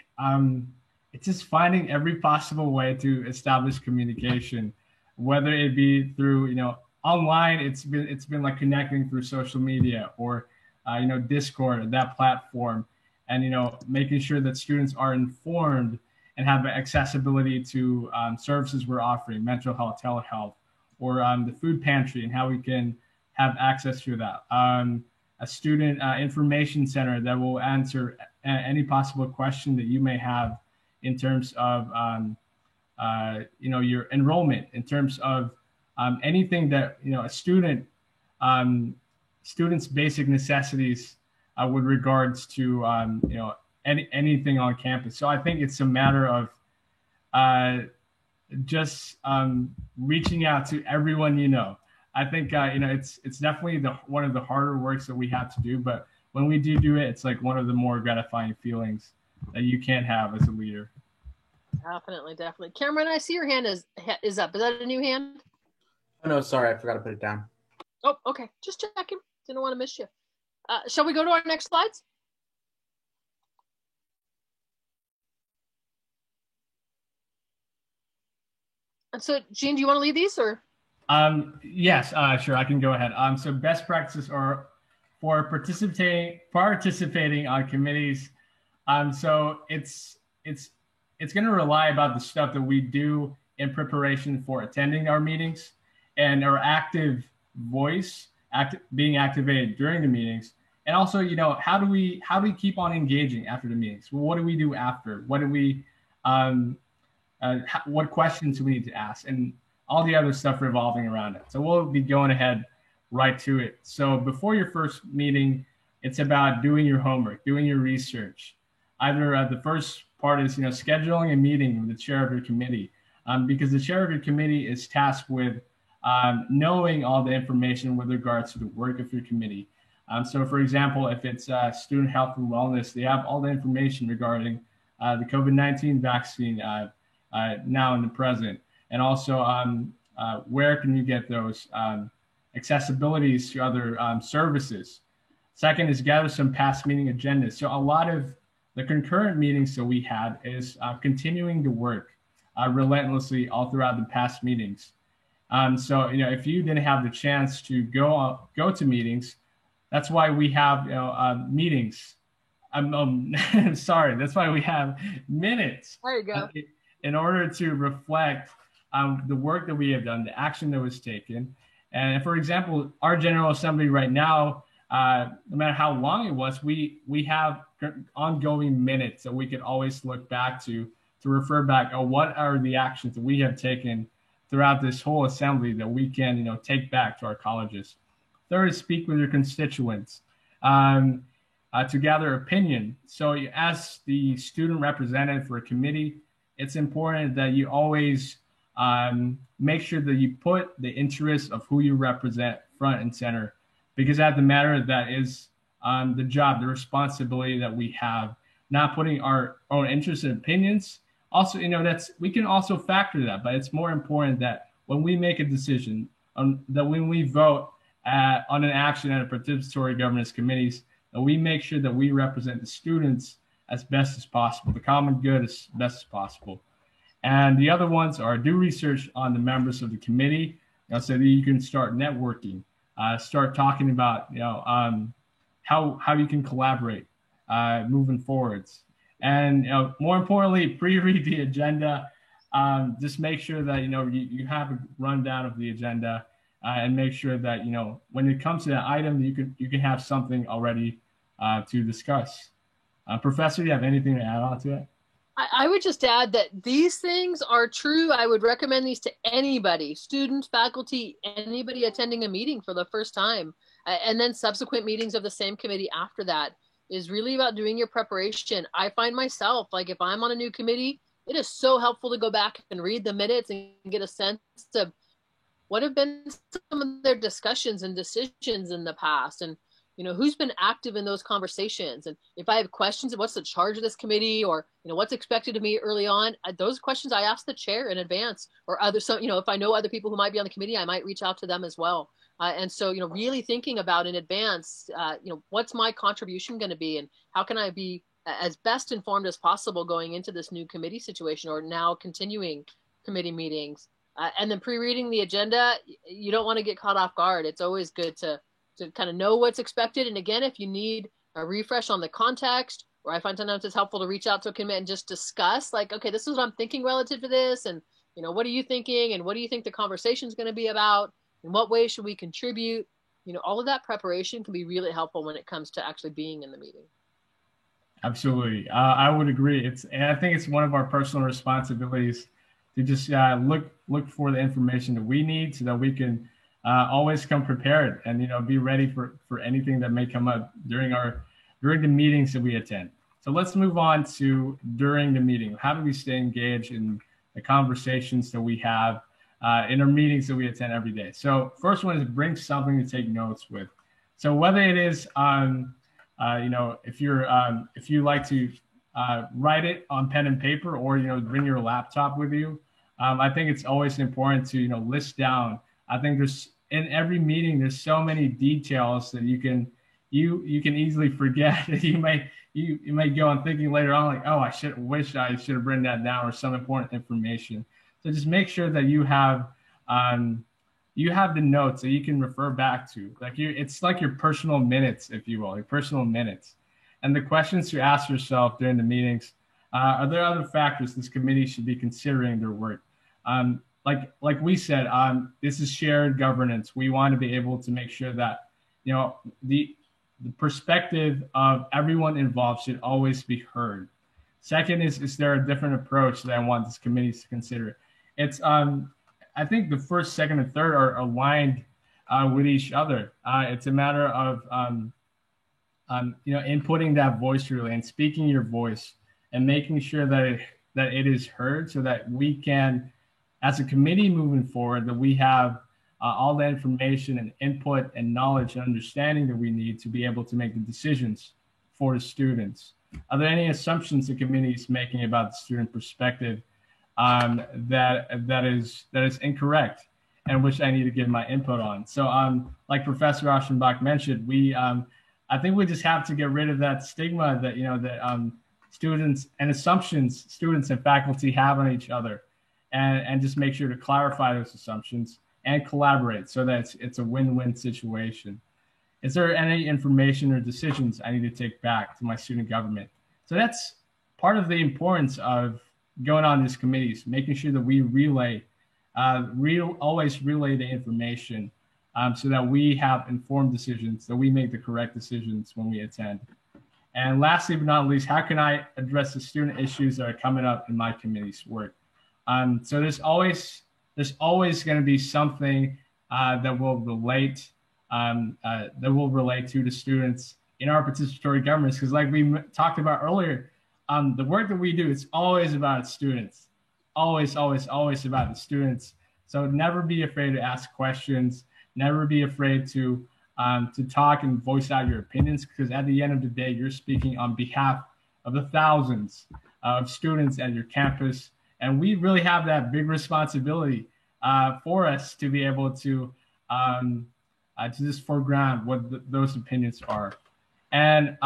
it's just finding every possible way to establish communication, whether it be through, online. It's been like connecting through social media or, Discord, that platform, and, making sure that students are informed and have accessibility to services we're offering, mental health, telehealth, or the food pantry, and how we can have access to that. A student information center that will answer any possible question that you may have in terms of, your enrollment, in terms of anything that, a student's basic necessities with regards to, anything on campus. So I think it's a matter of just reaching out to everyone. I think it's definitely one of the harder works that we have to do, but when we do it, it's like one of the more gratifying feelings that you can have as a leader. Definitely. Cameron, I see your hand is up. Is that a new hand? Oh no, sorry, I forgot to put it down. Oh, okay. Just checking. Didn't want to miss you. Shall we go to our next slides? And so, Jean, do you want to lead these or? Yes, sure. I can go ahead. So best practices are for participating on committees. So it's going to rely about the stuff that we do in preparation for attending our meetings, and our active voice being activated during the meetings. And also, how do we keep on engaging after the meetings? Well, what do we do after? What do we what questions do we need to ask, and all the other stuff revolving around it. So we'll be going ahead right to it. So before your first meeting, it's about doing your homework, doing your research. Either the first part is scheduling a meeting with the chair of your committee, because the chair of your committee is tasked with knowing all the information with regards to the work of your committee. So for example, if it's student health and wellness, they have all the information regarding the COVID-19 vaccine now in the present, and also where can you get those accessibilities to other services. Second is gather some past meeting agendas. So a lot of the concurrent meetings that we had is continuing to work relentlessly all throughout the past meetings. So if you didn't have the chance to go to meetings, that's why we have meetings. Sorry, that's why we have minutes. There you go. In order to reflect the work that we have done, the action that was taken. And for example, our General Assembly right now, no matter how long it was, we have ongoing minutes that we could always look back to to refer back, oh, what are the actions that we have taken throughout this whole assembly that we can, take back to our colleges. Third, speak with your constituents to gather opinion. So as the student representative for a committee, it's important that you always make sure that you put the interests of who you represent front and center, because at the matter that is the job, the responsibility that we have, not putting our own interests and opinions. Also, we can also factor that, but it's more important that when we make a decision, that when we vote on an action at a participatory governance committees, that we make sure that we represent the students as best as possible, the common good as best as possible. And the other ones are do research on the members of the committee, so that you can start networking, start talking about, how you can collaborate moving forwards. And more importantly, pre-read the agenda. Just make sure that you have a rundown of the agenda, and make sure that when it comes to that item, you can have something already to discuss. Professor, do you have anything to add on to it? I would just add that these things are true. I would recommend these to anybody, students, faculty, anybody attending a meeting for the first time, and then subsequent meetings of the same committee after that. Is really about doing your preparation. I find myself, like if I'm on a new committee, it is so helpful to go back and read the minutes and get a sense of what have been some of their discussions and decisions in the past, and who's been active in those conversations. And if I have questions, what's the charge of this committee, or what's expected of me early on, those questions I ask the chair in advance, or others. So if I know other people who might be on the committee, I might reach out to them as well. And so, really thinking about in advance, what's my contribution going to be, and how can I be as best informed as possible going into this new committee situation, or now continuing committee meetings. And then pre-reading the agenda, you don't want to get caught off guard. It's always good to kind of know what's expected. And again, if you need a refresh on the context, or I find sometimes it's helpful to reach out to a committee and just discuss, like, okay, this is what I'm thinking relative to this, and what are you thinking, and what do you think the conversation is going to be about? In what way should we contribute? All of that preparation can be really helpful when it comes to actually being in the meeting. Absolutely. I would agree. And I think it's one of our personal responsibilities to just look for the information that we need, so that we can always come prepared and, be ready for anything that may come up during the meetings that we attend. So let's move on to during the meeting. How do we stay engaged in the conversations that we have in our meetings that we attend every day? So first one is bring something to take notes with. So whether it is, if you like to write it on pen and paper, or, bring your laptop with you, I think it's always important to, list down. I think in every meeting, there's so many details that you can easily forget. You may go on thinking later on, like, oh, I should have written that down, or some important information. So just make sure that you have the notes that you can refer back to. It's like your personal minutes, if you will, your personal minutes. And the questions to ask yourself during the meetings: are there other factors this committee should be considering their work? Like we said, this is shared governance. We want to be able to make sure that the perspective of everyone involved should always be heard. Second is there a different approach that I want this committee to consider? It's I think the first, second, and third are aligned with each other. It's a matter of inputting that voice relay and speaking your voice, and making sure that it is heard, so that we can, as a committee moving forward, that we have all the information and input and knowledge and understanding that we need to be able to make the decisions for the students. Are there any assumptions the committee is making about the student perspective that is incorrect, and which I need to give my input on? So like Professor Aschenbach mentioned, I think we just have to get rid of that stigma that students and assumptions students and faculty have on each other, and just make sure to clarify those assumptions and collaborate, so that it's a win-win situation. Is there any information or decisions I need to take back to my student government? So that's part of the importance of going on these committees, making sure that we always relay the information, so that we have informed decisions, that we make the correct decisions when we attend. And lastly but not least, how can I address the student issues that are coming up in my committee's work? So there's always going to be something that will relate to the students in our participatory governance. Because like we talked about earlier, the work that we do, it's always about students, always about the students. So never be afraid to ask questions, never be afraid to talk and voice out your opinions, because at the end of the day, you're speaking on behalf of the thousands of students at your campus. And we really have that big responsibility for us to be able to just foreground what those opinions are. And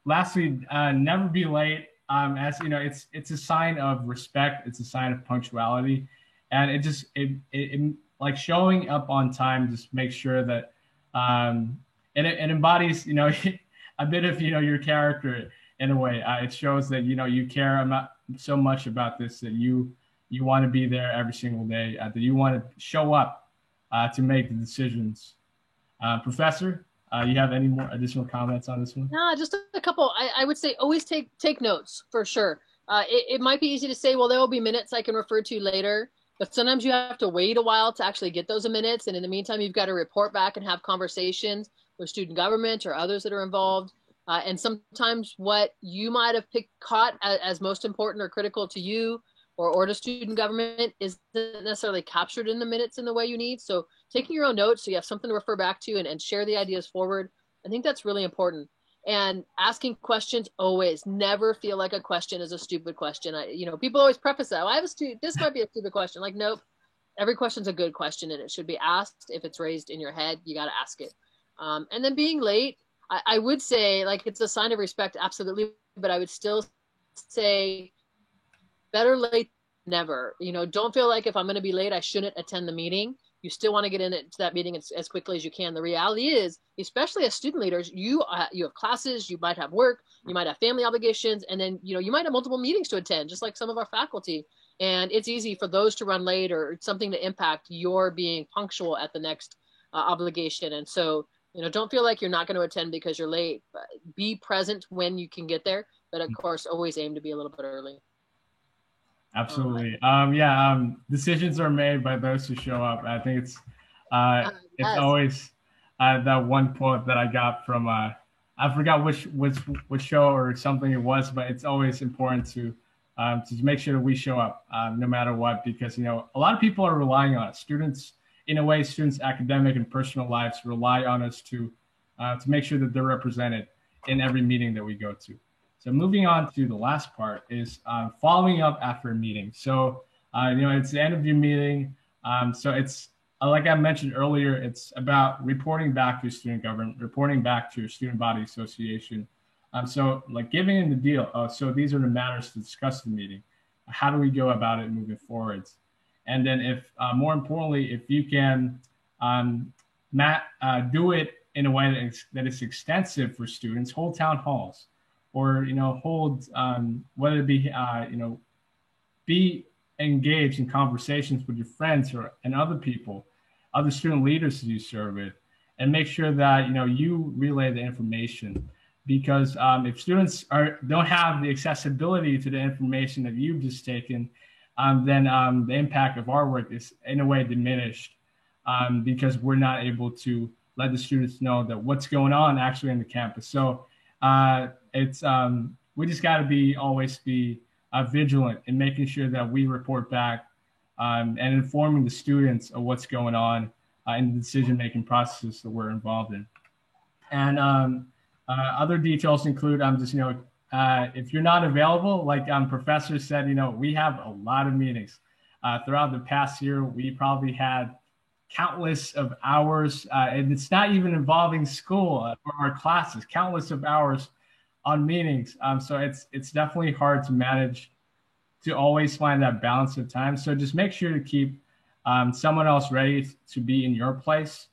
lastly, never be late. As you know, it's a sign of respect. It's a sign of punctuality, and it like showing up on time just makes sure that it embodies, you know, a bit of, you know, your character in a way. It shows that, you know, you care so much about this, that you want to be there every single day, that you want to show up to make the decisions. Professor, you have any more additional comments on this one? No, just a couple. I would say always take notes for sure. It might be easy to say, well, there will be minutes I can refer to later, but sometimes you have to wait a while to actually get those minutes. And in the meantime, you've got to report back and have conversations with student government or others that are involved. And sometimes what you might have caught as most important or critical to you or to student government isn't necessarily captured in the minutes in the way you need. So taking your own notes so you have something to refer back to and share the ideas forward, I think that's really important. And asking questions, always never feel like a question is a stupid question. You know, people always preface that. Well, this might be a stupid question. Like, nope, every question's a good question and it should be asked. If it's raised in your head, you got to ask it. And then being late, I would say, like, it's a sign of respect, absolutely. But I would still say better late than never. You know, don't feel like if I'm going to be late, I shouldn't attend the meeting. You still want to get into that meeting as quickly as you can. The reality is, especially as student leaders, you have classes, you might have work, you might have family obligations, and then, you know, you might have multiple meetings to attend, just like some of our faculty. And it's easy for those to run late or something to impact your being punctual at the next obligation. And so, you know, don't feel like you're not going to attend because you're late. Be present when you can get there, but of course, always aim to be a little bit early. Absolutely. Decisions are made by those who show up. I think it's Yes. always that one quote that I got from I forgot which show or something it was, but it's always important to make sure that we show up no matter what, because, you know, a lot of people are relying on us. Students, in a way, students' academic and personal lives rely on us to make sure that they're represented in every meeting that we go to. So moving on to the last part is following up after a meeting. So, you know, it's the end of your meeting. So it's, like I mentioned earlier, it's about reporting back to student government, reporting back to your student body association. So like giving in the deal. So these are the matters to discuss in the meeting. How do we go about it moving forwards? And then if, more importantly, if you can do it in a way that is extensive for students, hold town halls, or, you know, hold, whether it be, you know, be engaged in conversations with your friends and other people, other student leaders that you serve with, and make sure that, you know, you relay the information. Because if students don't have the accessibility to the information that you've just taken, then the impact of our work is in a way diminished, because we're not able to let the students know that what's going on actually in the campus. So it's we just got to always be vigilant in making sure that we report back and informing the students of what's going on in the decision-making processes that we're involved in. And other details include, just, you know, if you're not available, like Professor said, you know, we have a lot of meetings. Throughout the past year, we probably had countless of hours, and it's not even involving school or our classes, countless of hours on meetings. So it's definitely hard to manage, to always find that balance of time. So just make sure to keep someone else ready to be in your place,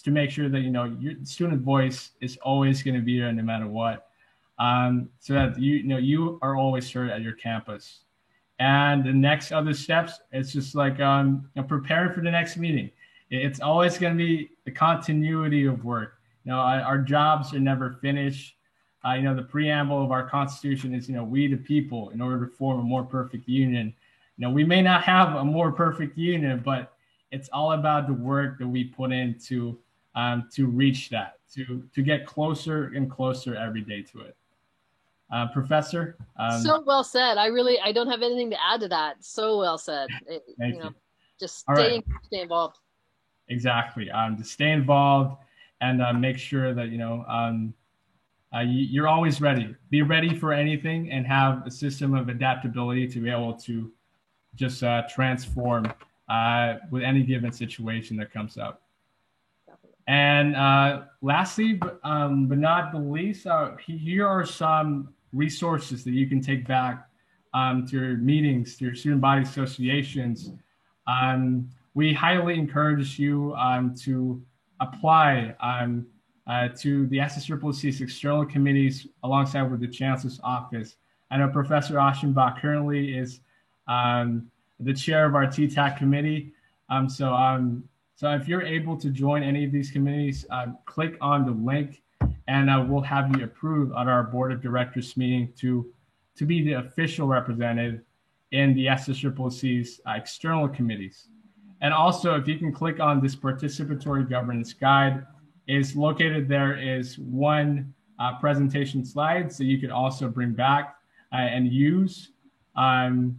to make sure that, you know, your student voice is always going to be there no matter what, so that you are always heard at your campus. And the next other steps, it's just like preparing for the next meeting. It's always going to be the continuity of work. You know, our jobs are never finished. The preamble of our Constitution is, we the people, in order to form a more perfect union. We may not have a more perfect union, but it's all about the work that we put in to reach that, to get closer and closer every day to it. Professor? So well said. I don't have anything to add to that. So well said. Thank you. Just Right. stay involved. Exactly. To stay involved and make sure that, you're always ready. Be ready for anything and have a system of adaptability to be able to just transform with any given situation that comes up. And lastly, but not the least, here are some resources that you can take back to your meetings, to your student body associations. We highly encourage you to apply to the SSCCC's external committees alongside with the Chancellor's Office. I know Professor Aschenbach currently is the chair of our TTAC committee. So if you're able to join any of these committees, click on the link and we'll have you approved at our board of directors meeting to be the official representative in the SSCCC's external committees. And also, if you can click on this participatory governance guide, is located there is one presentation slide, so you could also bring back and use. And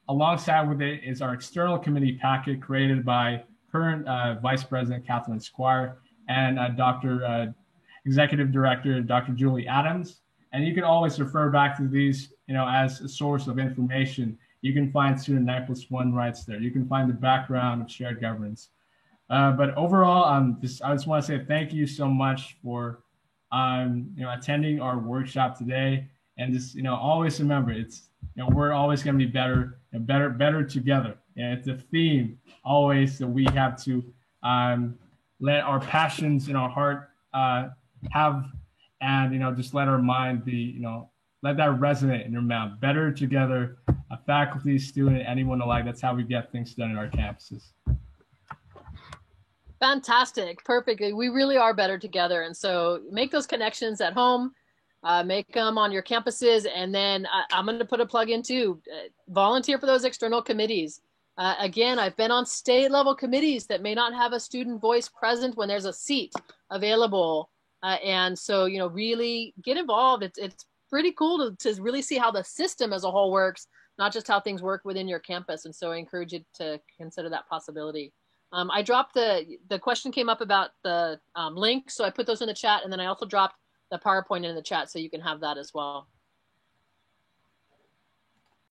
alongside with it is our external committee packet created by current Vice President Kathleen Squire and Executive Director Dr. Julie Adams. And you can always refer back to these, as a source of information. You can find student 9+1 rights there. You can find the background of shared governance. But overall, I just want to say thank you so much for attending our workshop today. And just always remember, it's we're always going to be better and better together. And it's a theme always that we have to let our passions in our heart have, and just let our mind be, let that resonate in your mouth. Better together, a faculty, student, anyone alike. That's how we get things done in our campuses. Fantastic. Perfect. We really are better together. And so make those connections at home, make them on your campuses. And then I'm going to put a plug in too. Volunteer for those external committees. Again, I've been on state level committees that may not have a student voice present when there's a seat available. And so, really get involved. It's pretty cool to really see how the system as a whole works, not just how things work within your campus. And so I encourage you to consider that possibility. I dropped the question came up about the link. So I put those in the chat, and then I also dropped the PowerPoint in the chat so you can have that as well.